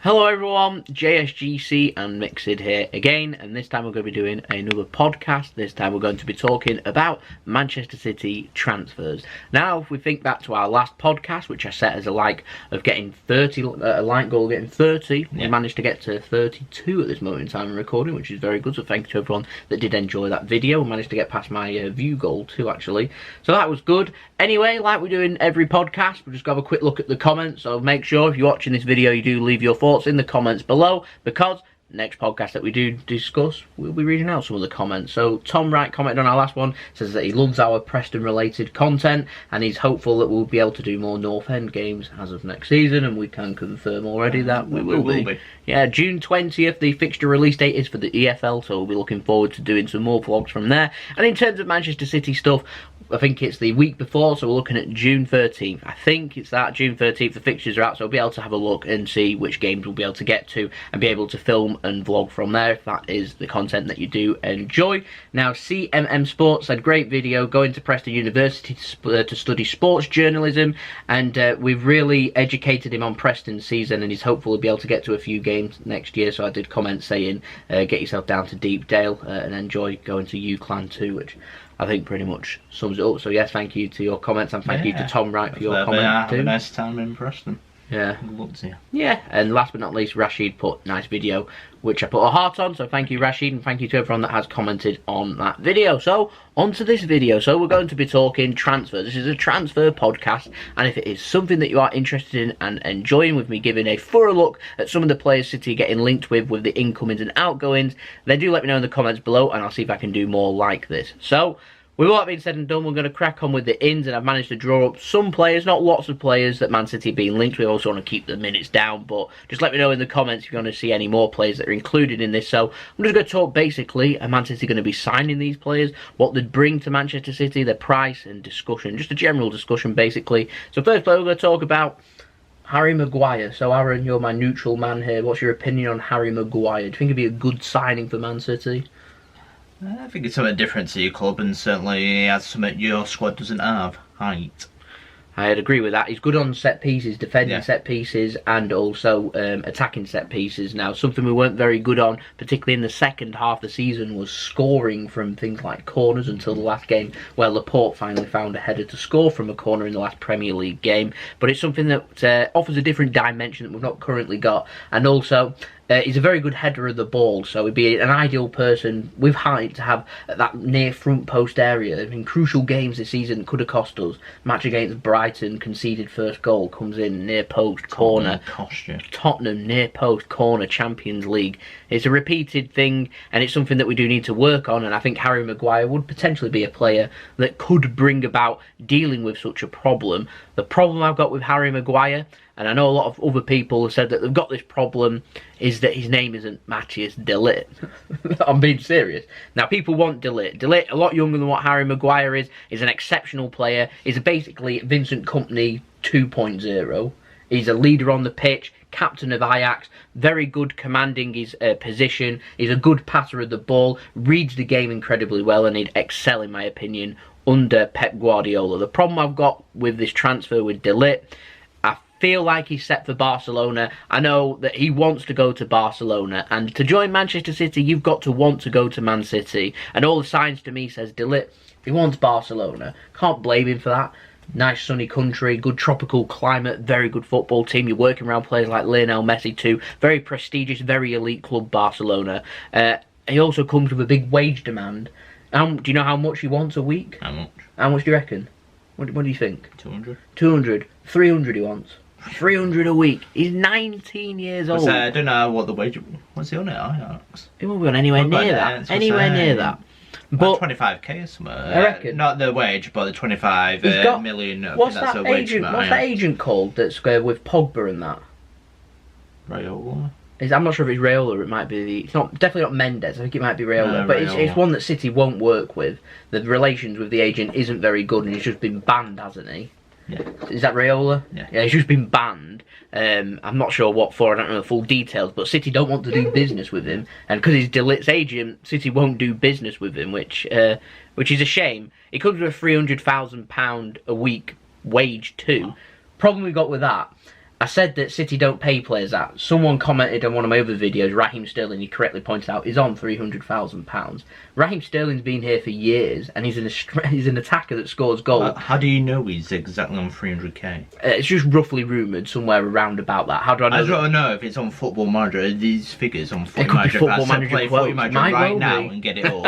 Hello everyone, JSGC and Mixed here again, and this time we're going to be doing another podcast. This time we're going to be talking about Manchester City transfers. Now, if we think back to our last podcast, which I set as a like of getting 30, a like goal of getting 30, we managed to get to 32 at this moment in time in recording, which is very good, so thank you to everyone that did enjoy that video. We managed to get past my view goal too, actually, so that was good. Anyway, like we do in every podcast, we'll just have a quick look at the comments, so make sure if you're watching this video you do leave your thoughts in the comments below, because next podcast that we do discuss, we'll be reading out some of the comments. So Tom Wright commented on our last one, says that he loves our Preston related content and he's hopeful that we'll be able to do more North End games as of next season, and we can confirm already that we will be. Yeah, June 20th, the fixture release date is for the EFL, so we'll be looking forward to doing some more vlogs from there. And in terms of Manchester City stuff, I think it's the week before, so we're looking at June 13th. I think it's that, June 13th, the fixtures are out, so we'll be able to have a look and see which games we'll be able to get to and be able to film and vlog from there, if that is the content that you do enjoy. Now, CMM Sports said, great video, going to Preston University to study sports journalism, and we've really educated him on Preston's season, and he's hopeful to be able to get to a few games next year. So I did comment saying, get yourself down to Deepdale and enjoy going to UClan too, which I think pretty much sums it up. So yes, thank you to your comments, and thank you to Tom Wright for your comment too. Have a nice time in Preston. Yeah. Good luck to you. Yeah, and last but not least, Rashid put nice video, which I put a heart on, so thank you Rashid, and thank you to everyone that has commented on that video. So, on to this video. So we're going to be talking transfers. This is a transfer podcast, and if it is something that you are interested in and enjoying, with me giving a thorough look at some of the players City are getting linked with the incomings and outgoings, then do let me know in the comments below, and I'll see if I can do more like this. So, with all that being said and done, we're going to crack on with the ins, and I've managed to draw up some players, not lots of players, that Man City are being linked with. I also want to keep the minutes down, but just let me know in the comments if you want to see any more players that are included in this. So I'm just going to talk basically, are Man City going to be signing these players, what they'd bring to Manchester City, their price and discussion, just a general discussion basically. So first player we're going to talk about, Harry Maguire. So Aaron, you're my neutral man here. What's your opinion on Harry Maguire? Do you think it'd be a good signing for Man City? I think it's something different to your club, and certainly he has something your squad doesn't have. Height. I'd agree with that. He's good on set pieces, defending set pieces, and also attacking set pieces. Now, something we weren't very good on, particularly in the second half of the season, was scoring from things like corners until the last game, where Laporte finally found a header to score from a corner in the last Premier League game. But it's something that offers a different dimension that we've not currently got, and also he's a very good header of the ball, so he'd be an ideal person with height to have at that near front post area. In crucial games this season, could have cost us. Match against Brighton, conceded first goal, comes in near post, corner. Tottenham, near post, corner, Champions League. It's a repeated thing, and it's something that we do need to work on, and I think Harry Maguire would potentially be a player that could bring about dealing with such a problem. The problem I've got with Harry Maguire, and I know a lot of other people have said that they've got this problem, is that his name isn't Matthijs de Ligt. I'm being serious. Now, people want de Ligt. De Ligt, a lot younger than what Harry Maguire is an exceptional player. He's basically Vincent Kompany 2.0. He's a leader on the pitch, captain of Ajax, very good commanding his position. He's a good passer of the ball, reads the game incredibly well, and he'd excel, in my opinion, under Pep Guardiola. The problem I've got with this transfer with de Ligt, I feel like he's set for Barcelona. I know that he wants to go to Barcelona, and to join Manchester City, you've got to want to go to Man City. And all the signs to me says de Ligt, if he wants Barcelona, can't blame him for that. Nice sunny country, good tropical climate, very good football team. You're working around players like Lionel Messi too. Very prestigious, very elite club, Barcelona. He also comes with a big wage demand. Do you know how much he wants a week? How much? How much do you reckon? What do you think? 200. 200. 300 he wants. 300 a week. He's 19 years old. I don't know what the wage... What's he on at Ajax? He won't be on anywhere near that. Anywhere near that. But 25k or something. I reckon. Not the wage, but the 25 million. What's that agent called that's with Pogba and that? Raiola. I'm not sure if it's Raiola or it might be it's not, definitely not Mendes. I think it might be Raiola, but it's one that City won't work with. The relations with the agent isn't very good, and he's just been banned, hasn't he? Yeah. Is that Raiola? Yeah. He's just been banned. I'm not sure what for, I don't know the full details, but City don't want to do business with him, and because he's de Ligt's agent, City won't do business with him, which is a shame. He comes with a £300,000 a week wage too. Problem we got with that, I said that City don't pay players that. Someone commented on one of my other videos, Raheem Sterling, he correctly pointed out, is on £300,000. Raheem Sterling's been here for years, and he's an attacker that scores goals. How do you know he's exactly on 300k? It's just roughly rumoured somewhere around about that. How do I know? I don't know if it's on Football Manager. Are these figures on Football Manager. Football Manager play quotes. Football Manager right now and get it all.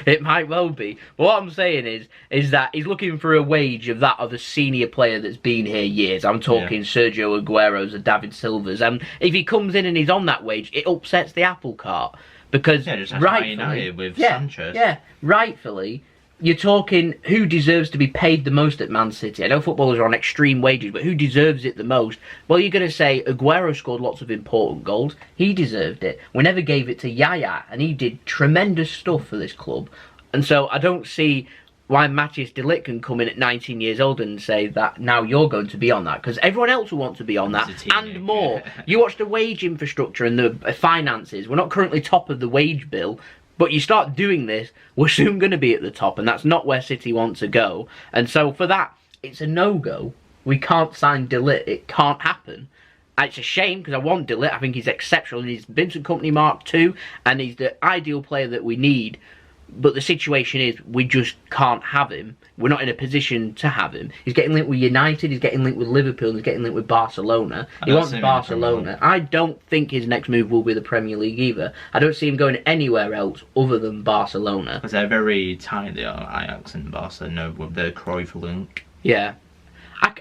It might well be. But what I'm saying is that he's looking for a wage of that of a senior player that's been here years. I'm talking Sergio Aguero's and David Silva's. And if he comes in and he's on that wage, it upsets the apple cart. Because just rightfully, with Sanchez. Rightfully, you're talking who deserves to be paid the most at Man City. I know footballers are on extreme wages, but who deserves it the most? Well, you're going to say Aguero scored lots of important goals. He deserved it. We never gave it to Yaya, and he did tremendous stuff for this club. And so I don't see why Matthijs de Ligt can come in at 19 years old and say that now you're going to be on that, because everyone else will want to be on that and more. You watch the wage infrastructure and the finances. We're not currently top of the wage bill, but you start doing this, we're soon going to be at the top, and that's not where City want to go. And so for that, it's a no-go. We can't sign de Ligt. It can't happen. And it's a shame, because I want de Ligt. I think he's exceptional, and he's Vincent Kompany Mark II, and he's the ideal player that we need. But the situation is, we just can't have him. We're not in a position to have him. He's getting linked with United, he's getting linked with Liverpool, and he's getting linked with Barcelona. He wants Barcelona. I don't think his next move will be the Premier League either. I don't see him going anywhere else other than Barcelona. Because they're very tight, they are, Ajax and Barcelona, with their Cruyff link. Yeah. I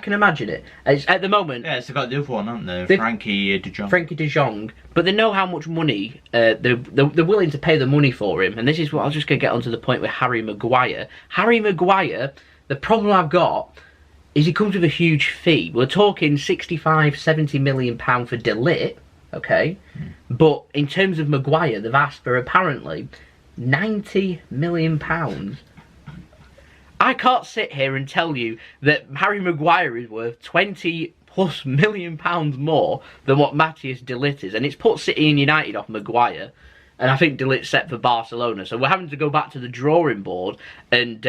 can imagine it. At the moment... Yeah, it's got the other one, haven't they? Frankie de Jong. Frankie de Jong. But they know how much money, they're willing to pay the money for him. And this is what I was just going to get onto the point with Harry Maguire. Harry Maguire, the problem I've got is he comes with a huge fee. We're talking 65, 70 million pound for de Ligt, okay? But in terms of Maguire, they've asked for apparently 90 million pounds. I can't sit here and tell you that Harry Maguire is worth 20+ million pounds more than what Matthijs de Ligt is. And it's put City and United off Maguire. And I think de Ligt's set for Barcelona. So we're having to go back to the drawing board and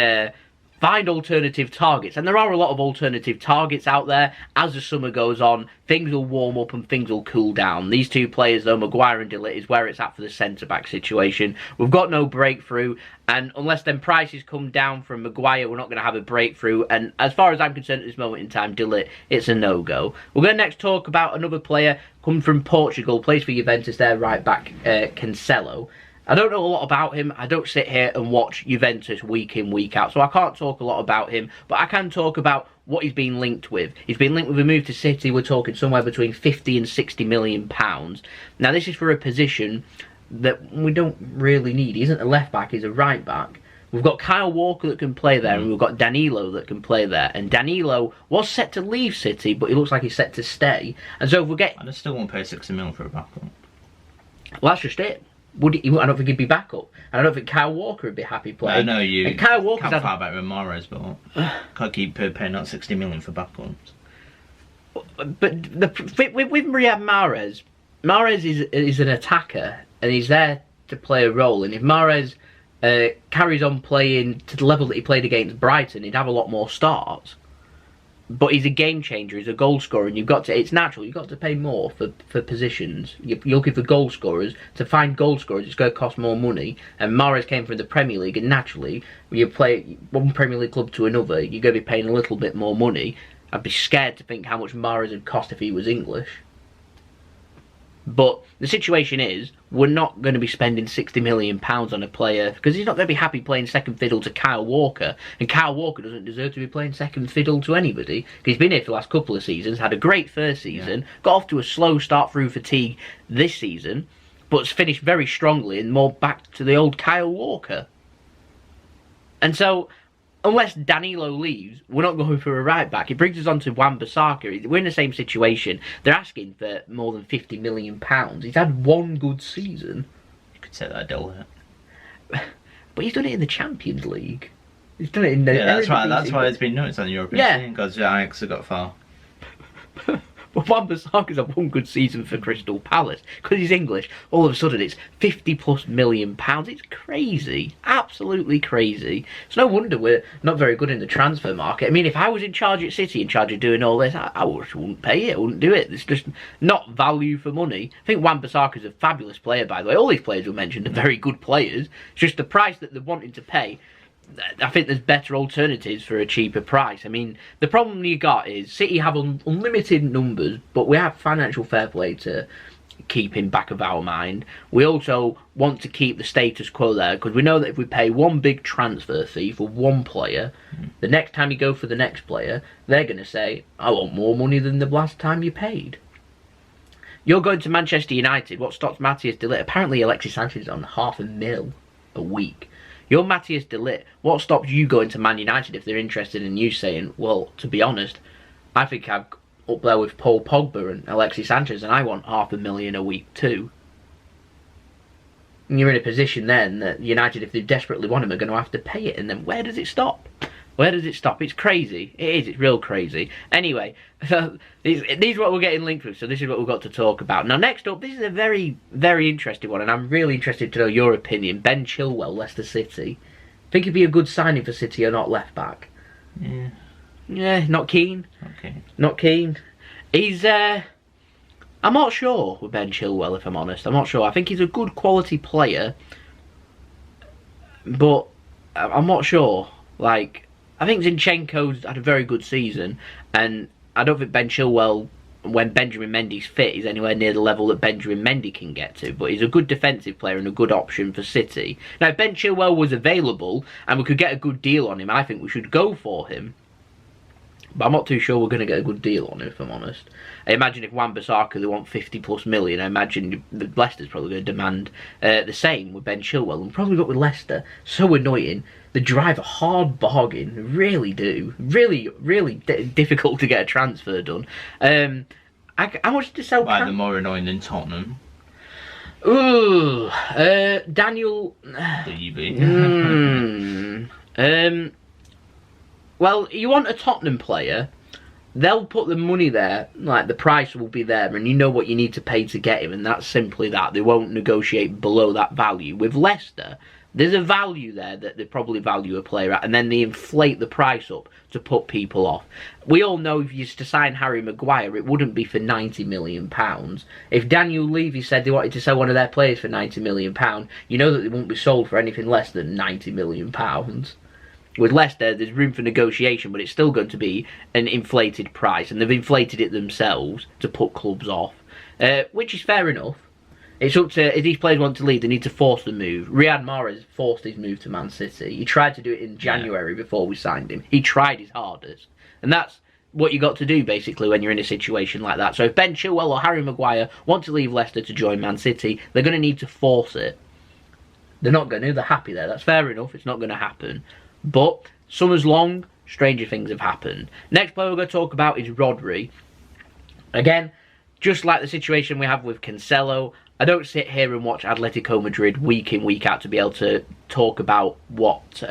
find alternative targets. And there are a lot of alternative targets out there. As the summer goes on, things will warm up and things will cool down. These two players, though, Maguire and de Ligt, is where it's at for the centre-back situation. We've got no breakthrough. And unless them prices come down from Maguire, we're not going to have a breakthrough. And as far as I'm concerned at this moment in time, de Ligt, it's a no-go. We're going to next talk about another player coming from Portugal, plays for Juventus there, right back, Cancelo. I don't know a lot about him. I don't sit here and watch Juventus week in, week out. So I can't talk a lot about him. But I can talk about what he's been linked with. He's been linked with a move to City. We're talking somewhere between 50 and 60 million pounds. Now, this is for a position that we don't really need. He isn't a left back, he's a right back. We've got Kyle Walker that can play there, and we've got Danilo that can play there. And Danilo was set to leave City, but he looks like he's set to stay. And so if we get... I still won't pay 60 million for a backup. Well, that's just it. Would he, I don't think he'd be back up. And I don't think Kyle Walker would be happy playing. I know you and Kyle Walker's can't fight back with Mahrez, but can't keep paying out 60 million for backups. But with Riyad Mahrez, Mahrez is an attacker, and he's there to play a role. And if Mahrez carries on playing to the level that he played against Brighton, he'd have a lot more starts. But he's a game changer, he's a goal scorer, and you've got to, it's natural, you've got to pay more for positions. You're looking for goal scorers. To find goal scorers, it's going to cost more money. And Mahrez came from the Premier League, and naturally, when you play one Premier League club to another, you're going to be paying a little bit more money. I'd be scared to think how much Mahrez would cost if he was English. But the situation is, we're not going to be spending £60 million on a player, because he's not going to be happy playing second fiddle to Kyle Walker. And Kyle Walker doesn't deserve to be playing second fiddle to anybody. He's been here for the last couple of seasons, had a great first season, got off to a slow start through fatigue this season, but has finished very strongly and more back to the old Kyle Walker. And so, unless Danilo leaves, we're not going for a right back. It brings us on to Wan-Bissaka. We're in the same situation. They're asking for more than £50 million. He's had one good season. You could say that, Dell. But he's done it in the Champions League. He's done it in the... Yeah, that's right. That's why it's been noticed on the European scene, because Ajax have got far. But Wan-Bissaka's had one good season for Crystal Palace. Because he's English, all of a sudden it's £50+ million. It's crazy. Absolutely crazy. It's no wonder we're not very good in the transfer market. I mean, if I was in charge at City, in charge of doing all this, I wouldn't pay it. I wouldn't do it. It's just not value for money. I think Wan-Bissaka's a fabulous player, by the way. All these players we mentioned are very good players. It's just the price that they're wanting to pay. I think there's better alternatives for a cheaper price. I mean, the problem you got is City have unlimited numbers, but we have financial fair play to keep in back of our mind. We also want to keep the status quo there, because we know that if we pay one big transfer fee for one player, the next time you go for the next player, they're going to say, I want more money than the last time you paid. You're going to Manchester United. What stops Matthijs de Ligt? Apparently Alexis Sanchez is on £500,000 a week. You're Matthijs de Ligt. What stops you going to Man United if they're interested in you saying, well, to be honest, I think I'm up there with Paul Pogba and Alexis Sanchez and I want £500,000 a week too. And you're in a position then that United, if they desperately want him, are going to have to pay it. And then where does it stop? Where does it stop? It's crazy. It is. It's real crazy. Anyway, these are what we're getting linked with, so this is what we've got to talk about. Now, next up, this is a very, very interesting one, and I'm really interested to know your opinion. Ben Chilwell, Leicester City. Think he'd be a good signing for City or not, left back? Yeah. Yeah, not keen. Okay. Not keen. He's, I'm not sure with Ben Chilwell, if I'm honest. I'm not sure. I think he's a good quality player, but I'm not sure. Like, I think Zinchenko's had a very good season, and I don't think Ben Chilwell, when Benjamin Mendy's fit, is anywhere near the level that Benjamin Mendy can get to, but he's a good defensive player and a good option for City. Now, if Ben Chilwell was available and we could get a good deal on him, I think we should go for him. But I'm not too sure we're going to get a good deal on him, if I'm honest. I imagine if Wan-Bissaka, they want £50+ million, I imagine Leicester's probably going to demand the same with Ben Chilwell. And probably got with Leicester. So annoying. They drive a hard bargain. Really do. Really, really difficult to get a transfer done. How much to sell? Why, they're more annoying than Tottenham? Ooh. Daniel... Well, you want a Tottenham player, they'll put the money there, like the price will be there, and you know what you need to pay to get him, and that's simply that. They won't negotiate below that value. With Leicester, there's a value there that they probably value a player at, and then they inflate the price up to put people off. We all know if you used to sign Harry Maguire, it wouldn't be for £90 million. If Daniel Levy said they wanted to sell one of their players for £90 million, you know that they won't be sold for anything less than £90 million. With Leicester, there's room for negotiation, but it's still going to be an inflated price, and they've inflated it themselves to put clubs off, which is fair enough. It's up to, if these players want to leave, they need to force the move. Riyad Mahrez forced his move to Man City. He tried to do it in January before we signed him. He tried his hardest. And that's what you got to do, basically, when you're in a situation like that. So if Ben Chilwell or Harry Maguire want to leave Leicester to join Man City, they're going to need to force it. They're not going to. They're happy there. That's fair enough. It's not going to happen. But summer's long, stranger things have happened. Next player we're going to talk about is Rodri. Again, just like the situation we have with Cancelo, I don't sit here and watch Atletico Madrid week in, week out to be able to talk about what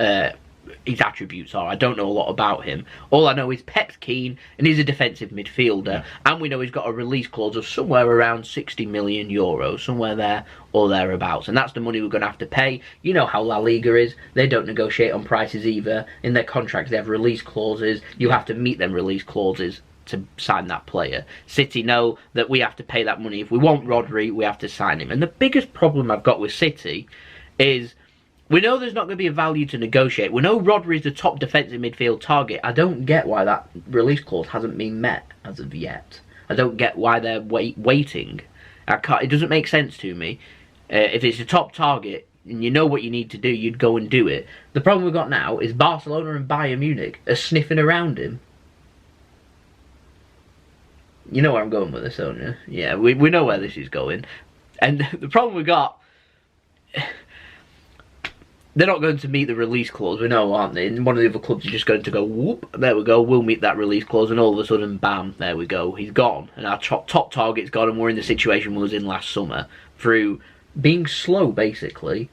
his attributes are. I don't know a lot about him. All I know is Pep's keen, and he's a defensive midfielder, and we know he's got a release clause of somewhere around €60 million, somewhere there or thereabouts, and that's the money we're going to have to pay. You know how La Liga is. They don't negotiate on prices either. In their contracts, they have release clauses. You have to meet them release clauses to sign that player. City know that we have to pay that money. If we want Rodri, we have to sign him. And the biggest problem I've got with City is we know there's not going to be a value to negotiate. We know Rodri is the top defensive midfield target. I don't get why that release clause hasn't been met as of yet. I don't get why they're waiting. It doesn't make sense to me. If it's a top target and you know what you need to do, you'd go and do it. The problem we've got now is Barcelona and Bayern Munich are sniffing around him. You know where I'm going with this, don't you? Yeah, we know where this is going. And the problem we got, they're not going to meet the release clause, we know, aren't they? And one of the other clubs is just going to go, whoop, there we go, we'll meet that release clause, and all of a sudden, bam, there we go, he's gone. And our top target's gone, and we're in the situation we was in last summer, through being slow, basically.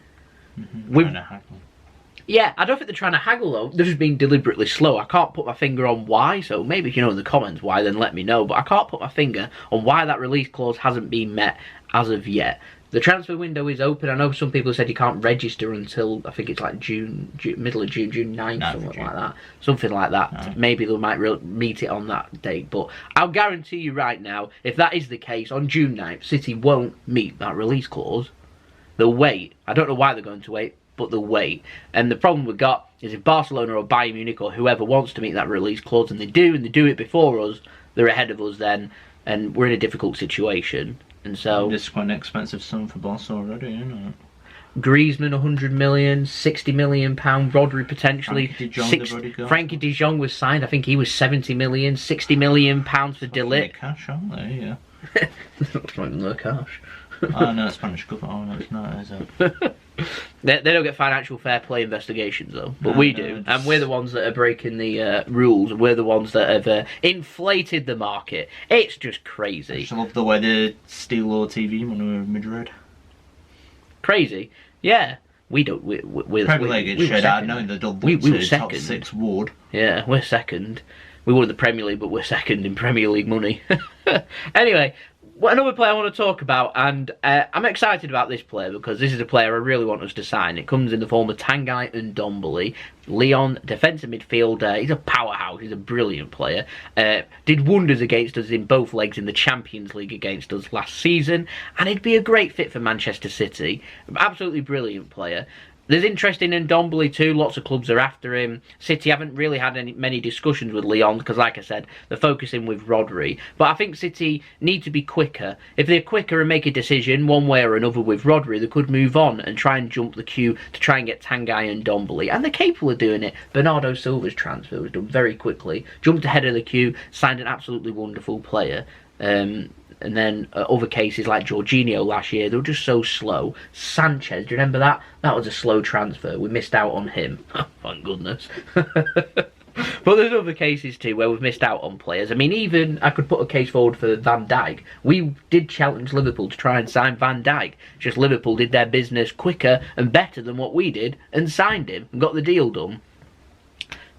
Yeah, I don't think they're trying to haggle though. They're just being deliberately slow. I can't put my finger on why, so maybe if you know in the comments why, then let me know. But I can't put my finger on why that release clause hasn't been met as of yet. The transfer window is open. I know some people said you can't register until, I think it's like middle of June, June 9th, something like that. Something like that. No. Maybe they might meet it on that date. But I'll guarantee you right now, if that is the case, on June 9th, City won't meet that release clause. They'll wait. I don't know why they're going to wait, but they'll wait. And the problem we've got is if Barcelona or Bayern Munich or whoever wants to meet that release clause, and they do it before us, they're ahead of us then, and we're in a difficult situation. And so this is quite an expensive sum for Barcelona already, isn't it? Griezmann 100 million, 60 million pound, Rodri potentially. Frankie de Jong was signed. I think he was 70 million, 60 million pounds for Ligt. Cash, aren't they? Yeah. That's not even their cash. Oh no, Spanish government. Oh no, it's not. Is it? They don't get financial fair play investigations though, but we do, and we're the ones that are breaking the rules. We're the ones that have inflated the market. It's just crazy. I just love the way they steal all TV when we're in Madrid. Crazy, yeah. We don't. We're Premier League is shed out knowing the double top 6 ward. Yeah, we're second. We won the Premier League, but we're second in Premier League money. Anyway. Another player I want to talk about, and I'm excited about this player because this is a player I really want us to sign. It comes in the form of Tanguy and Ndombele, Lyon defensive midfielder. He's a powerhouse. He's a brilliant player. Did wonders against us in both legs in the Champions League against us last season, and he'd be a great fit for Manchester City. Absolutely brilliant player. There's interest in Ndombele too. Lots of clubs are after him. City haven't really had many discussions with Lyon because, like I said, they're focusing with Rodri. But I think City need to be quicker. If they're quicker and make a decision one way or another with Rodri, they could move on and try and jump the queue to try and get Tanguy and Ndombele. And they're capable of doing it. Bernardo Silva's transfer was done very quickly. Jumped ahead of the queue, signed an absolutely wonderful player. And then other cases like Jorginho last year, they were just so slow. Sanchez, do you remember that? That was a slow transfer. We missed out on him. Thank goodness. But there's other cases too where we've missed out on players. I mean, even I could put a case forward for Van Dijk. We did challenge Liverpool to try and sign Van Dijk. Just Liverpool did their business quicker and better than what we did and signed him and got the deal done.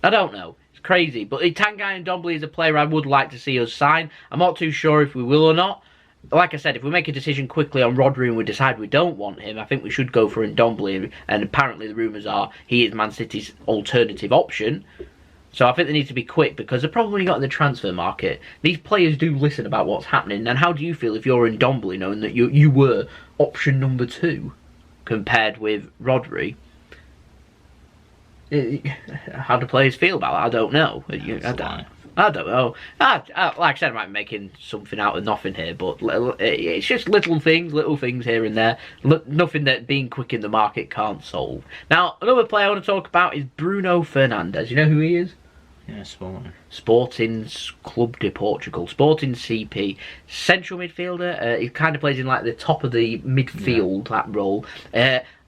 I don't know. Crazy, but Tanguy and Ndombele is a player I would like to see us sign. I'm not too sure if we will or not. Like I said, if we make a decision quickly on Rodri and we decide we don't want him, I think we should go for Ndombele, and apparently the rumours are he is Man City's alternative option. So I think they need to be quick because the problem you got in the transfer market, these players do listen about what's happening. And how do you feel if you're Ndombele knowing that you were option number 2 compared with Rodri? How do players feel about it? I don't know. I don't know. Like I said, I might be making something out of nothing here, but it's just little things here and there. Nothing that being quick in the market can't solve. Now, another player I want to talk about is Bruno Fernandes. You know who he is? Yeah, Sporting Club de Portugal. Sporting CP. Central midfielder. He kind of plays in like the top of the midfield, that role.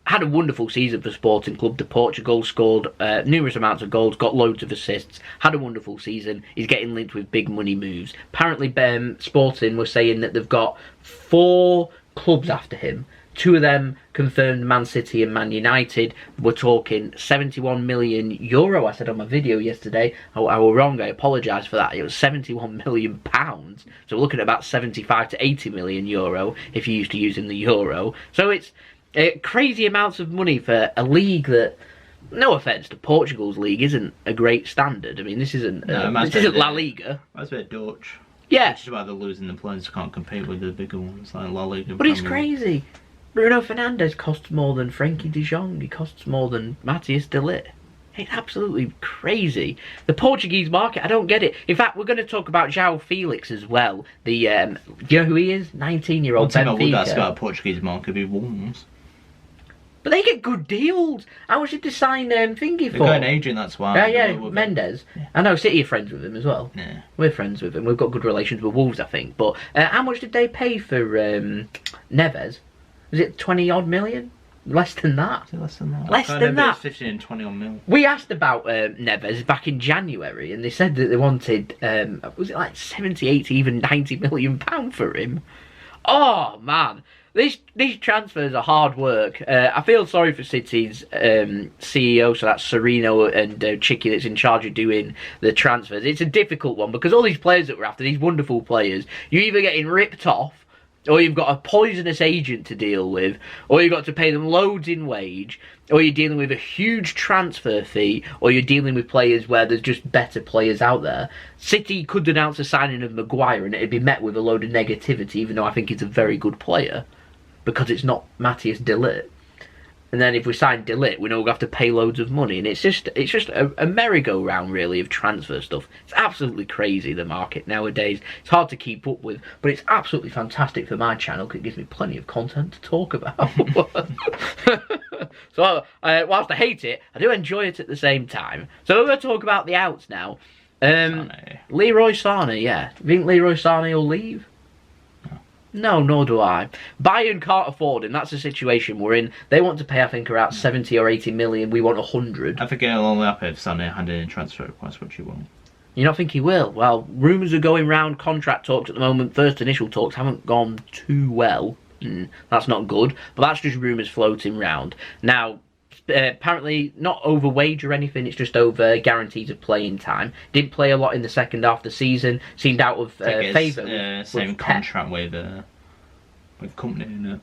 Had a wonderful season for Sporting Club de Portugal, scored numerous amounts of goals, got loads of assists, had a wonderful season. He's getting linked with big money moves. Apparently Sporting were saying that they've got 4 clubs after him. 2 of them confirmed, Man City and Man United. We're talking 71 million euro. I said on my video yesterday, I was wrong, I apologise for that. It was 71 million pounds. So we're looking at about 75 to 80 million euro if you're used to using the euro. So it's crazy amounts of money for a league that, no offence to Portugal's league, isn't a great standard. I mean, this isn't La Liga. That's a bit Dutch. Yeah. It's just about the losing the players who can't compete with the bigger ones like La Liga. But it's crazy. Bruno Fernandes costs more than Frankie de Jong. He costs more than Matthijs de Ligt. It's absolutely crazy. The Portuguese market, I don't get it. In fact, we're going to talk about Joao Felix as well. Do you know who he is? 19-year-old Benfica. That's got a Portuguese market be Wolves. But they get good deals. How much did they sign Thingy for? They've got an agent, that's why. Yeah, Mendes. Yeah. I know City are friends with him as well. Yeah. We're friends with him. We've got good relations with Wolves, I think. But how much did they pay for Neves? Was it 20-odd million? Less than that. Is it less than that? Less than that. 15 and 20 on mil. We asked about Neves back in January, and they said that they wanted, was it like 70, 80, even 90 million pound for him? Oh man, these transfers are hard work. I feel sorry for City's CEO, so that's Serino and Chicky that's in charge of doing the transfers. It's a difficult one because all these players that we're after, these wonderful players, you're either getting ripped off, or you've got a poisonous agent to deal with, or you've got to pay them loads in wage, or you're dealing with a huge transfer fee, or you're dealing with players where there's just better players out there. City could announce a signing of Maguire and it'd be met with a load of negativity, even though I think he's a very good player, because it's not Matthijs de Ligt. And then if we sign de Ligt, we know we'll have to pay loads of money, and it's just a merry-go-round really of transfer stuff. It's absolutely crazy, the market nowadays. It's hard to keep up with, but it's absolutely fantastic for my channel because it gives me plenty of content to talk about. So whilst I hate it, I do enjoy it at the same time. So we're going to talk about the outs now. Leroy Sane, yeah. Do you think Leroy Sane will leave? No, nor do I. Bayern can't afford him. That's the situation we're in. They want to pay, I think, around 70 or 80 million. We want 100. I think it'll only happen if Sané handed in transfer request, which he won't. You don't think he will? Well, rumours are going round. Contract talks at the moment. First initial talks haven't gone too well. That's not good. But that's just rumours floating round. Now, apparently not over wage or anything, it's just over guarantees of playing time. Didn't play a lot in the second half of the season, seemed out of favour. Same contract with Kompany, isn't it?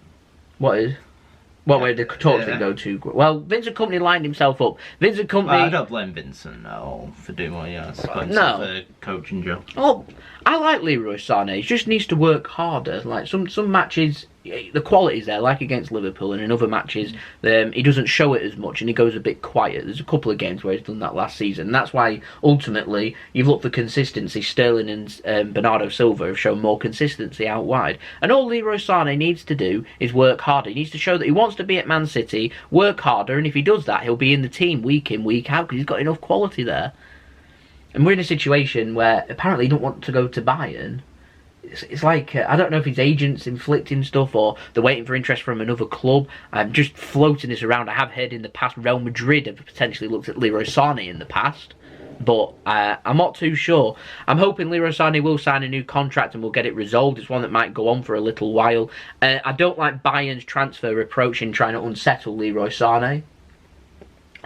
What way the talks didn't go to? Well, Vincent Kompany lined himself up. Vincent Kompany. Well, I don't blame Vincent at all for doing what he has. No, a coaching job. Oh, I like Leroy Sane. He just needs to work harder. Like some matches, the quality's there, like against Liverpool, and in other matches, he doesn't show it as much, and he goes a bit quiet. There's a couple of games where he's done that last season, and that's why ultimately you've looked for consistency. Sterling and Bernardo Silva have shown more consistency out wide, and all Leroy Sane needs to do is work harder. He needs to show that he wants to be at Man City, work harder, and if he does that, he'll be in the team week in, week out, because he's got enough quality there. And we're in a situation where apparently he don't want to go to Bayern. It's like, I don't know if his agent's inflicting stuff or they're waiting for interest from another club. I'm just floating this around. I have heard in the past Real Madrid have potentially looked at Leroy Sane in the past. But I'm not too sure. I'm hoping Leroy Sane will sign a new contract and we'll get it resolved. It's one that might go on for a little while. I don't like Bayern's transfer approach in trying to unsettle Leroy Sane.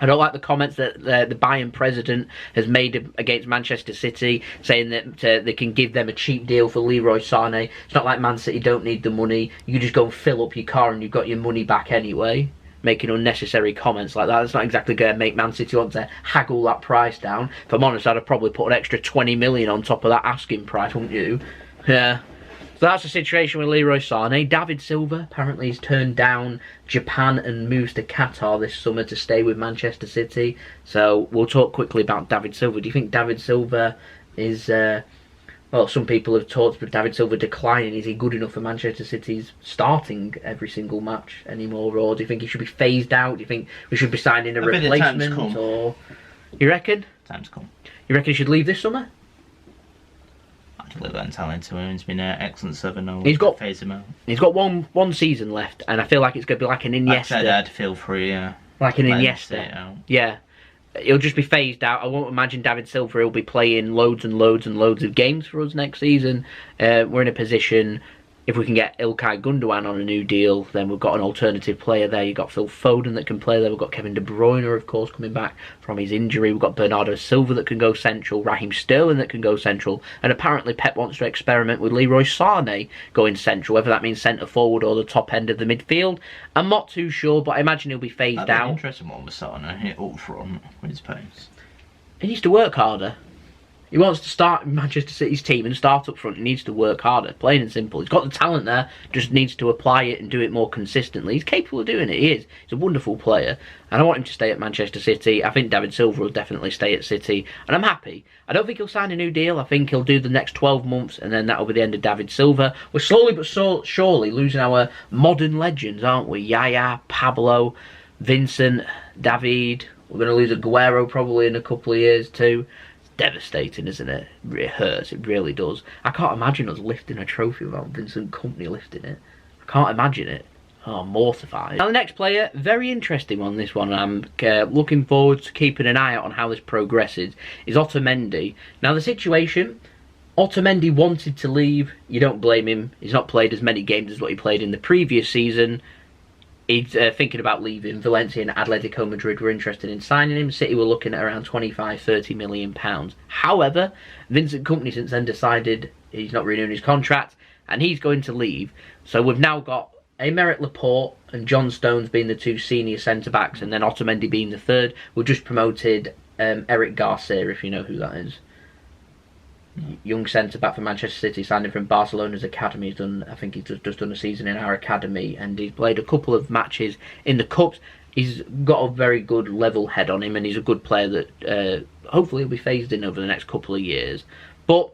I don't like the comments that the Bayern president has made against Manchester City, saying that they can give them a cheap deal for Leroy Sane. It's not like Man City don't need the money. You can just go and fill up your car and you've got your money back anyway. Making unnecessary comments like that. It's not exactly going to make Man City want to haggle that price down. If I'm honest, I'd have probably put an extra 20 million on top of that asking price, wouldn't you? Yeah. So that's the situation with Leroy Sane. David Silva apparently has turned down Japan and moves to Qatar this summer to stay with Manchester City. So we'll talk quickly about David Silva. Do you think David Silva is... well, some people have talked about David Silva declining. Is he good enough for Manchester City's starting every single match anymore? Or do you think he should be phased out? Do you think we should be signing a replacement? Or you reckon? Time's come. You reckon he should leave this summer? I'd leave that talent to him. He's been an excellent servant. He's got phase him out. He's got one season left, and I feel like it's going to be like an Iniesta. I'd feel free, yeah. Like an Iniesta. Yeah. He'll just be phased out. I won't imagine David Silva will be playing loads and loads and loads of games for us next season. We're in a position, if we can get Ilkay Gundogan on a new deal, then we've got an alternative player there. You've got Phil Foden that can play there. We've got Kevin De Bruyne, of course, coming back from his injury. We've got Bernardo Silva that can go central, Raheem Sterling that can go central, and apparently Pep wants to experiment with Leroy Sane going central, whether that means centre forward or the top end of the midfield. I'm not too sure, but I imagine he'll be phased out. That'd be an interesting one with Sane hit up front with his pace. He needs to work harder. He wants to start Manchester City's team and start up front. He needs to work harder, plain and simple. He's got the talent there, just needs to apply it and do it more consistently. He's capable of doing it, he is. He's a wonderful player. And I want him to stay at Manchester City. I think David Silva will definitely stay at City. And I'm happy. I don't think he'll sign a new deal. I think he'll do the next 12 months and then that'll be the end of David Silva. We're slowly but surely losing our modern legends, aren't we? Yaya, Pablo, Vincent, David. We're going to lose Aguero probably in a couple of years too. Devastating, isn't it? It hurts, it really does. I can't imagine us lifting a trophy without Vincent Kompany lifting it. I can't imagine it. Oh, I'm mortified. Now the next player, very interesting on this one. I'm looking forward to keeping an eye out on how this progresses, is Otamendi. Now the situation, Otamendi wanted to leave. You don't blame him. He's not played as many games as what he played in the previous season. He's thinking about leaving. Valencia and Atletico Madrid were interested in signing him. City were looking at around 25-30 million pounds. However, Vincent Kompany since then decided he's not renewing his contract and he's going to leave. So we've now got Aymeric Laporte and John Stones being the two senior centre-backs and then Otamendi being the third. We've just promoted Eric Garcia, if you know who that is. Young centre-back for Manchester City, signing from Barcelona's academy. He's done, I think he's just done a season in our academy, and he's played a couple of matches in the Cups. He's got a very good level head on him, and he's a good player that hopefully will be phased in over the next couple of years. But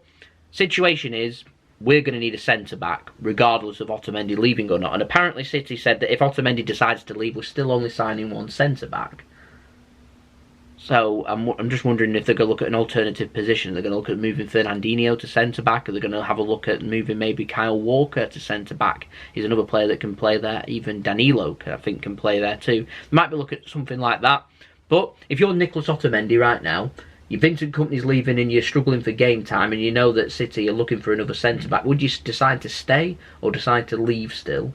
situation is, we're going to need a centre-back, regardless of Otamendi leaving or not. And apparently City said that if Otamendi decides to leave, we're still only signing one centre-back. So I'm just wondering if they're going to look at an alternative position. They're going to look at moving Fernandinho to centre-back. Or they're going to have a look at moving maybe Kyle Walker to centre-back. He's another player that can play there. Even Danilo, I think, can play there too. Might be looking at something like that. But if you're Nicolas Otamendi right now, your Vincent Kompany's leaving and you're struggling for game time and you know that City are looking for another centre-back, would you decide to stay or decide to leave still?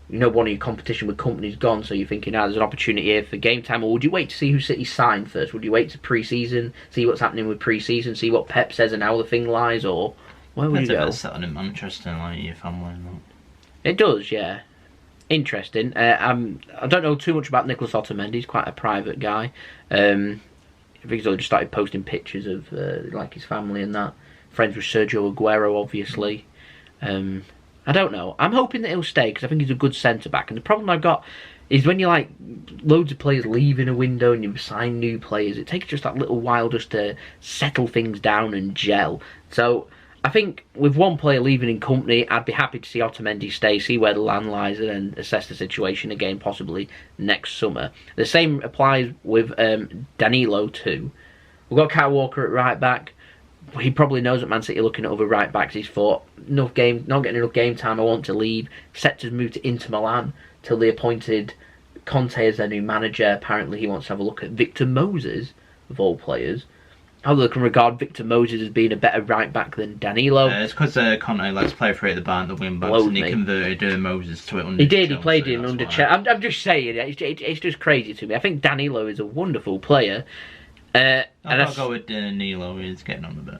You know one of your competition with Kompany's gone, so you're thinking, there's an opportunity here for game time, or would you wait to see who City signed first? Would you wait to pre-season, see what's happening with pre-season, see what Pep says and how the thing lies, or where would you go? That's settled in Manchester, like your family and that. It does, yeah. Interesting. I don't know too much about Nicolas Otamendi. He's quite a private guy. I think he's only just started posting pictures of like his family and that. Friends with Sergio Aguero, obviously. I don't know. I'm hoping that he'll stay because I think he's a good centre-back. And the problem I've got is when you like loads of players leave in a window and you sign new players, it takes just that little while just to settle things down and gel. So I think with one player leaving in Kompany, I'd be happy to see Otamendi stay, see where the land lies, and then assess the situation again, possibly next summer. The same applies with Danilo too. We've got Kyle Walker at right back. He probably knows that Man City are looking at other right backs. He's thought, not getting enough game time, I want to leave. Set to move to Inter Milan till they appointed Conte as their new manager. Apparently he wants to have a look at Victor Moses, of all players. How they can regard Victor Moses as being a better right back than Danilo. It's because Conte likes to play for it at the bar at the wing backs, and he converted Moses to it under He did, Chelsea, he played in under Chelsea. I'm just saying, it's just crazy to me. I think Danilo is a wonderful player. I've got to go with Danilo, he's getting on a bit.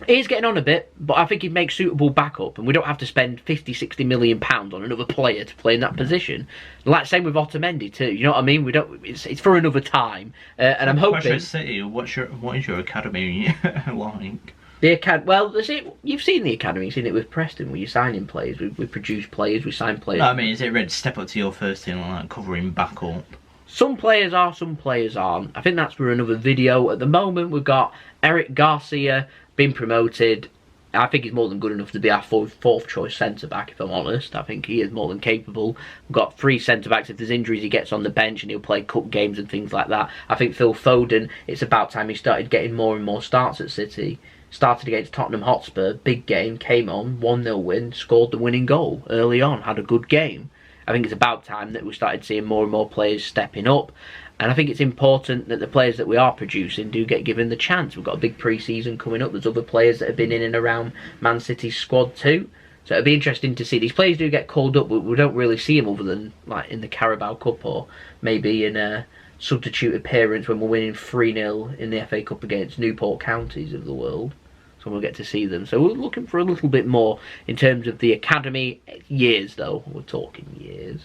He's getting on a bit, but I think he'd make suitable backup, and we don't have to spend 50-60 million pounds on another player to play in that position. Like same with Otamendi too. You know what I mean? We don't. It's for another time, and I'm hoping. City, what is your academy like? The academy. Well, you've seen the academy. You've seen it with Preston, where you're signing players. We produce players. We sign players. No, I mean, is it ready to step up to your first team like covering backup? Some players are, some players aren't. I think that's for another video. At the moment, we've got Eric Garcia being promoted. I think he's more than good enough to be our fourth choice centre-back, if I'm honest. I think he is more than capable. We've got 3 centre-backs. If there's injuries, he gets on the bench and he'll play cup games and things like that. I think Phil Foden, it's about time he started getting more and more starts at City. Started against Tottenham Hotspur, big game, came on, 1-0 win, scored the winning goal early on, had a good game. I think it's about time that we started seeing more and more players stepping up. And I think it's important that the players that we are producing do get given the chance. We've got a big pre-season coming up. There's other players that have been in and around Man City's squad too. So it'll be interesting to see. These players do get called up, but we don't really see them other than like in the Carabao Cup or maybe in a substitute appearance when we're winning 3-0 in the FA Cup against Newport Counties of the world. So we'll get to see them. So we're looking for a little bit more in terms of the academy. Years though, we're talking years.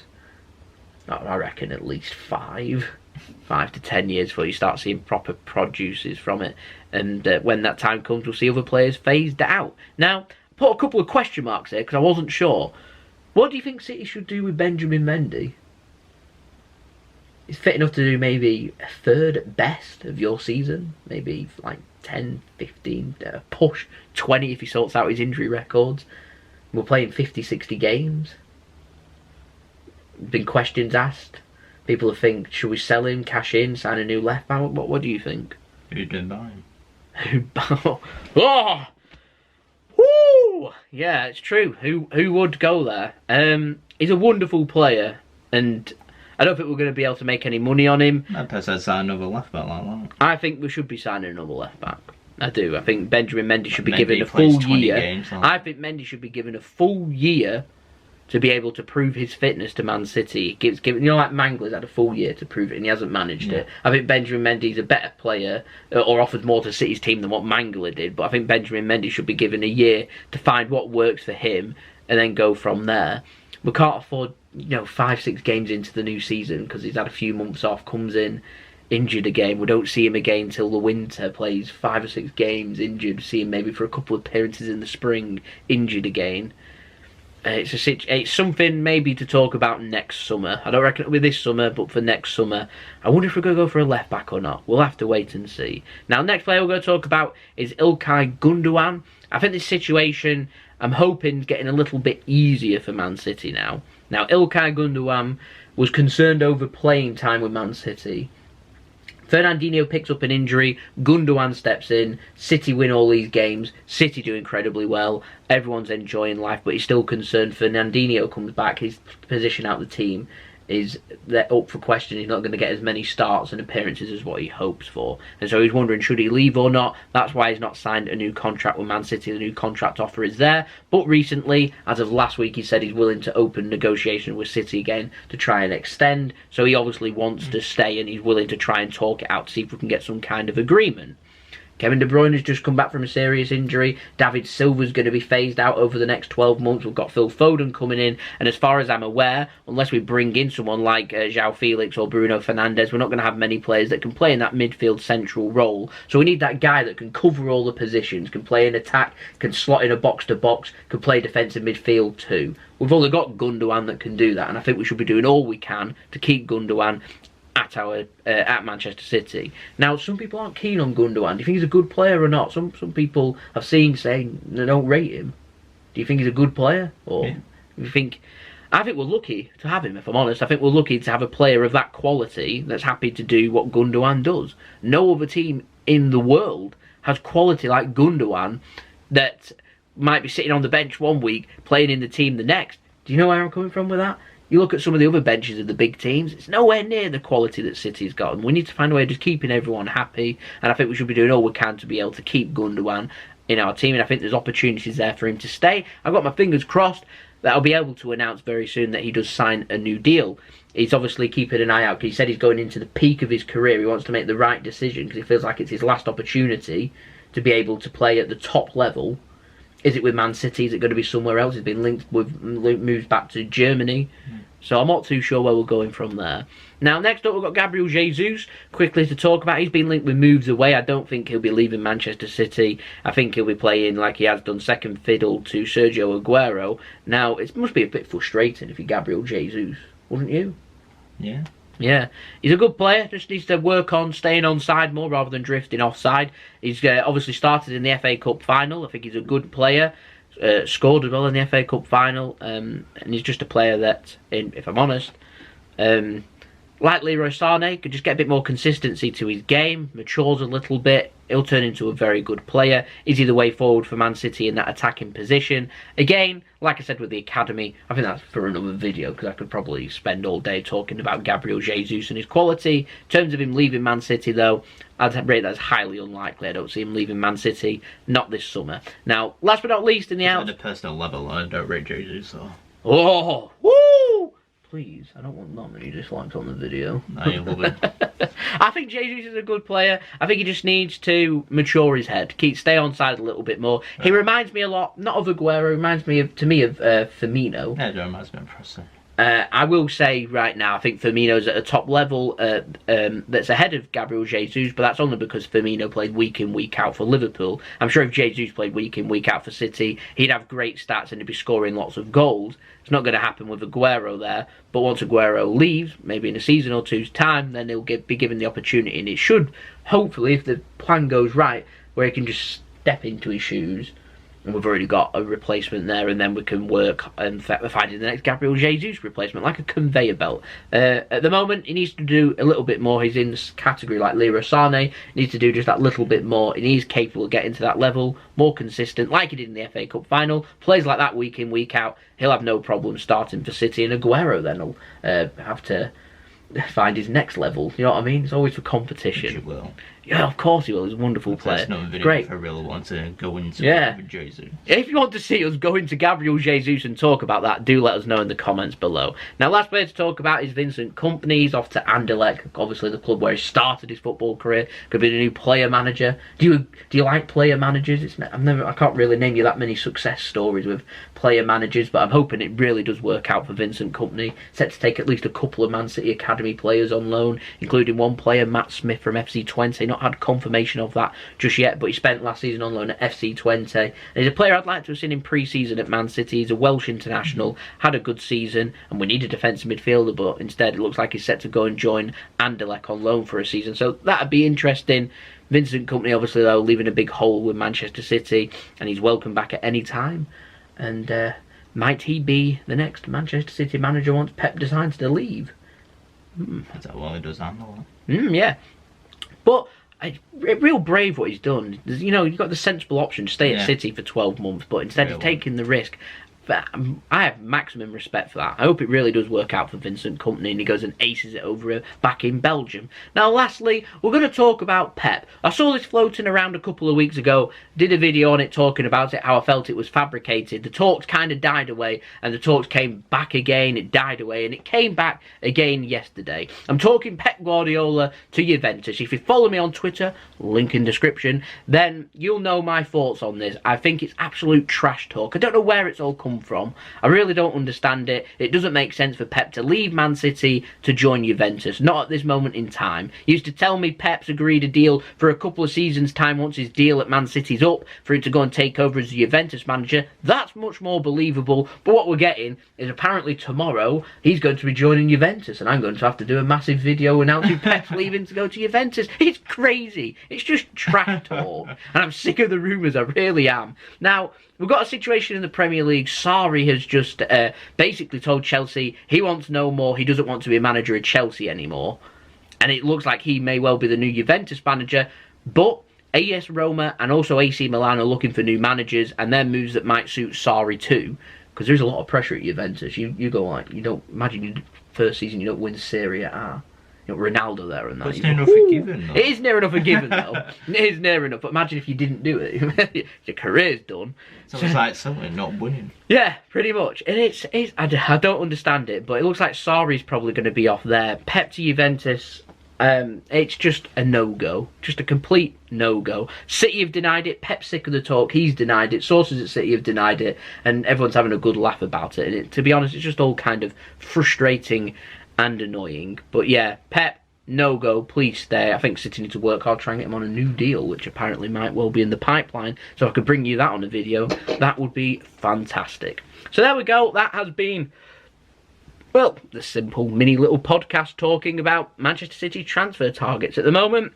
I reckon at least 5 to 10 years before you start seeing proper produces from it. And when that time comes, we'll see other players phased out. Now, I put a couple of question marks there because I wasn't sure. What do you think City should do with Benjamin Mendy? Is fit enough to do maybe a third at best of your season? Maybe like 10, 15, push 20 if he sorts out his injury records. We're playing 50, 60 games. Been questions asked. People think, should we sell him, cash in, sign a new left back? What do you think? Who'd buy him? Oh! Woo! Yeah, it's true. Who would go there? He's a wonderful player, and I don't think we're going to be able to make any money on him. I'd personally sign another left back like that. I think we should be signing another left back. I do. I think Benjamin Mendy should be Mendy given a plays full 20 year. games, I think Mendy should be given a full year to be able to prove his fitness to Man City. Like Mangler's had a full year to prove it, and he hasn't managed it. I think Benjamin Mendy's a better player, or offers more to City's team than what Mangler did. But I think Benjamin Mendy should be given a year to find what works for him, and then go from there. We can't afford, 5-6 games into the new season because he's had a few months off, comes in injured again. We don't see him again till the winter, plays 5 or 6 games injured, see him maybe for a couple of appearances in the spring, injured again. It's something maybe to talk about next summer. I don't reckon it'll be this summer, but for next summer. I wonder if we're going to go for a left back or not. We'll have to wait and see. Now, next player we're going to talk about is İlkay Gundogan. I think this situation, I'm hoping, is getting a little bit easier for Man City now. Now, İlkay Gundogan was concerned over playing time with Man City. Fernandinho picks up an injury, Gundogan steps in, City win all these games, City do incredibly well, everyone's enjoying life, but he's still concerned. Fernandinho comes back, his position out of the team is up for question. He's not going to get as many starts and appearances as what he hopes for, and so he's wondering should he leave or not. That's why he's not signed a new contract with Man City. The new contract offer is there, but recently, as of last week, he said he's willing to open negotiation with City again to try and extend, so he obviously wants to stay and he's willing to try and talk it out to see if we can get some kind of agreement. Kevin De Bruyne has just come back from a serious injury. David Silva's going to be phased out over the next 12 months. We've got Phil Foden coming in. And as far as I'm aware, unless we bring in someone like Joao Felix or Bruno Fernandes, we're not going to have many players that can play in that midfield central role. So we need that guy that can cover all the positions, can play in attack, can slot in a box-to-box, can play defensive midfield too. We've only got Gundogan that can do that. And I think we should be doing all we can to keep Gundogan at Manchester City. Now, some people aren't keen on Gundogan. Do you think he's a good player or not? Some people I've seen saying they don't rate him. Do you think he's a good player, or do you think? I think we're lucky to have him. If I'm honest, I think we're lucky to have a player of that quality that's happy to do what Gundogan does. No other team in the world has quality like Gundogan that might be sitting on the bench one week, playing in the team the next. Do you know where I'm coming from with that? You look at some of the other benches of the big teams, it's nowhere near the quality that City's got. And we need to find a way of just keeping everyone happy. And I think we should be doing all we can to be able to keep Gundogan in our team. And I think there's opportunities there for him to stay. I've got my fingers crossed that I'll be able to announce very soon that he does sign a new deal. He's obviously keeping an eye out because he said he's going into the peak of his career. He wants to make the right decision because he feels like it's his last opportunity to be able to play at the top level. Is it with Man City? Is it going to be somewhere else? He's been linked with moves back to Germany. So I'm not too sure where we're going from there. Now, next up, we've got Gabriel Jesus, quickly to talk about. He's been linked with moves away. I don't think he'll be leaving Manchester City. I think he'll be playing, like he has done, second fiddle to Sergio Aguero. Now, it must be a bit frustrating if you're Gabriel Jesus, wouldn't you? Yeah. Yeah, he's a good player, just needs to work on staying onside more rather than drifting offside. He's obviously started in the FA Cup final. I think he's a good player, scored as well in the FA Cup final, and he's just a player that, if I'm honest, like Leroy Sane, could just get a bit more consistency to his game, matures a little bit, he'll turn into a very good player. Is he the way forward for Man City in that attacking position? Again, like I said with the academy, I think that's for another video because I could probably spend all day talking about Gabriel Jesus and his quality. In terms of him leaving Man City though, I'd rate that as highly unlikely. I don't see him leaving Man City, not this summer. Now, last but not least in the out... On a personal level, I don't rate Jesus, so... Oh, woo! Please, I don't want that many dislikes on the video. No, you love it. I think Jesus is a good player. I think he just needs to mature his head, stay on side a little bit more. Right. He reminds me a lot, not of Aguero, reminds me of Firmino. Yeah, it reminds me of Preston. I will say right now, I think Firmino's at a top level that's ahead of Gabriel Jesus, but that's only because Firmino played week in, week out for Liverpool. I'm sure if Jesus played week in, week out for City, he'd have great stats and he'd be scoring lots of goals. It's not going to happen with Aguero there, but once Aguero leaves, maybe in a season or two's time, then he'll be given the opportunity, and it should, hopefully, if the plan goes right, where he can just step into his shoes. And we've already got a replacement there, and then we can work and finding the next Gabriel Jesus replacement, like a conveyor belt. At the moment, he needs to do a little bit more. He's in this category like Leroy Sane. He needs to do just that little bit more, and he's capable of getting to that level, more consistent, like he did in the FA Cup final. Plays like that week in, week out. He'll have no problem starting for City, and Aguero then will have to find his next level. You know what I mean? It's always for competition. He will. Yeah, of course he will. He's a wonderful player. That's not a video Great. if I really want to go into Jesus. If you want to see us go into Gabriel Jesus and talk about that, do let us know in the comments below. Now, last player to talk about is Vincent Kompany. He's off to Anderlecht, obviously the club where he started his football career. Could be the new player manager. Do you like player managers? I can't really name you that many success stories with player managers, but I'm hoping it really does work out for Vincent Kompany. Set to take at least a couple of Man City Academy players on loan, including one player, Matt Smith from FC Twente. Not had confirmation of that just yet, but he spent last season on loan at FC Twente. And he's a player I'd like to have seen in pre-season at Man City. He's a Welsh international, had a good season, and we need a defensive midfielder, but instead it looks like he's set to go and join Anderlecht on loan for a season. So that'd be interesting. Vincent Kompany, obviously, though, leaving a big hole with Manchester City, and he's welcome back at any time. And might he be the next Manchester City manager once Pep decides to leave? Is that what he does, Anderlecht? Yeah. But real brave what he's done. You know, you've got the sensible option to stay at City for 12 months, but instead of taking the risk, I have maximum respect for that. I hope it really does work out for Vincent Kompany and he goes and aces it over back in Belgium. Now, lastly, we're going to talk about Pep. I saw this floating around a couple of weeks ago, did a video on it talking about it, how I felt it was fabricated. The talks kind of died away and the talks came back again, it died away and it came back again yesterday. I'm talking Pep Guardiola to Juventus. If you follow me on Twitter, link in description, then you'll know my thoughts on this. I think it's absolute trash talk. I don't know where it's all come from. I really don't understand it. It doesn't make sense for Pep to leave Man City to join Juventus. Not at this moment in time. He used to tell me Pep's agreed a deal for a couple of seasons' time once his deal at Man City's up for him to go and take over as the Juventus manager. That's much more believable. But what we're getting is apparently tomorrow he's going to be joining Juventus and I'm going to have to do a massive video announcing Pep's leaving to go to Juventus. It's crazy. It's just trash talk. And I'm sick of the rumours. I really am. Now, we've got a situation in the Premier League. Sarri has just basically told Chelsea he wants no more. He doesn't want to be a manager at Chelsea anymore. And it looks like he may well be the new Juventus manager. But AS Roma and also AC Milan are looking for new managers. And they're moves that might suit Sarri too. Because there's a lot of pressure at Juventus. You go like, you don't, imagine your first season you don't win Serie A. You know, Ronaldo there and that. But it's near enough a given, though. It is near enough a given, though. It is near enough. But imagine if you didn't do it. Your career's done. So it's like something not winning. Yeah, pretty much. And I don't understand it, but it looks like Sarri's probably going to be off there. Pep to Juventus, it's just a no-go. Just a complete no-go. City have denied it. Pep's sick of the talk. He's denied it. Sources at City have denied it. And everyone's having a good laugh about it. And to be honest, it's just all kind of frustrating and annoying. But yeah, Pep, no go, please stay. I think City need to work hard, try and get him on a new deal, which apparently might well be in the pipeline. So if I could bring you that on a video, that would be fantastic. So there we go. That has been, well, the simple mini little podcast talking about Manchester City transfer targets. At the moment,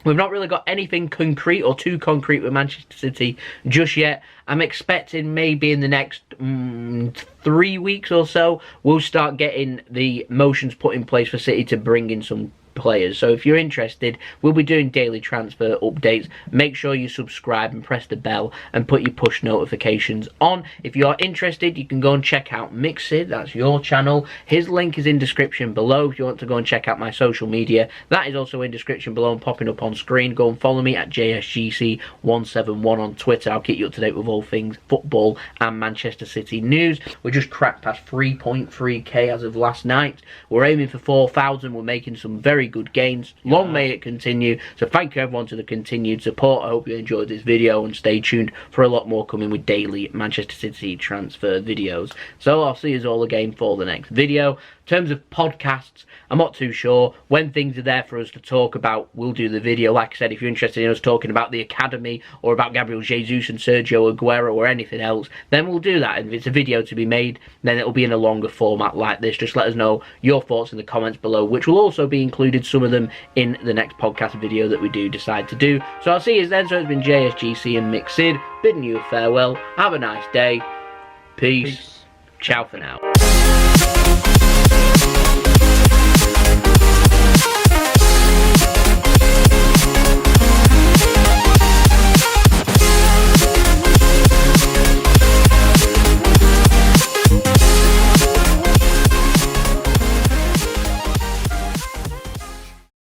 we've not really got anything concrete or too concrete with Manchester City just yet. I'm expecting maybe in the next 3 weeks or so, we'll start getting the motions put in place for City to bring in some players. So if you're interested, we'll be doing daily transfer updates. Make sure you subscribe and press the bell and put your push notifications on. If you are interested, you can go and check out Mixid. That's your channel. His link is in description below if you want to go and check out my social media. That is also in description below and popping up on screen. Go and follow me at JSGC171 on Twitter. I'll keep you up to date with all things football and Manchester City news. We're just cracked past 3.3k as of last night. We're aiming for 4,000. We're making some very good gains. Long may it continue. So thank you everyone to the continued support. I hope you enjoyed this video and stay tuned for a lot more coming with daily Manchester City transfer videos. So I'll see you all again for the next video. In terms of podcasts, I'm not too sure. When things are there for us to talk about, we'll do the video. Like I said, if you're interested in us talking about the academy or about Gabriel Jesus and Sergio Aguero or anything else, then we'll do that. And if it's a video to be made, then it'll be in a longer format like this. Just let us know your thoughts in the comments below, which will also be included, some of them, in the next podcast video that we do decide to do. So I'll see you then. So it's been JSGC and Mixid bidding you a farewell. Have a nice day. Peace. Ciao for now.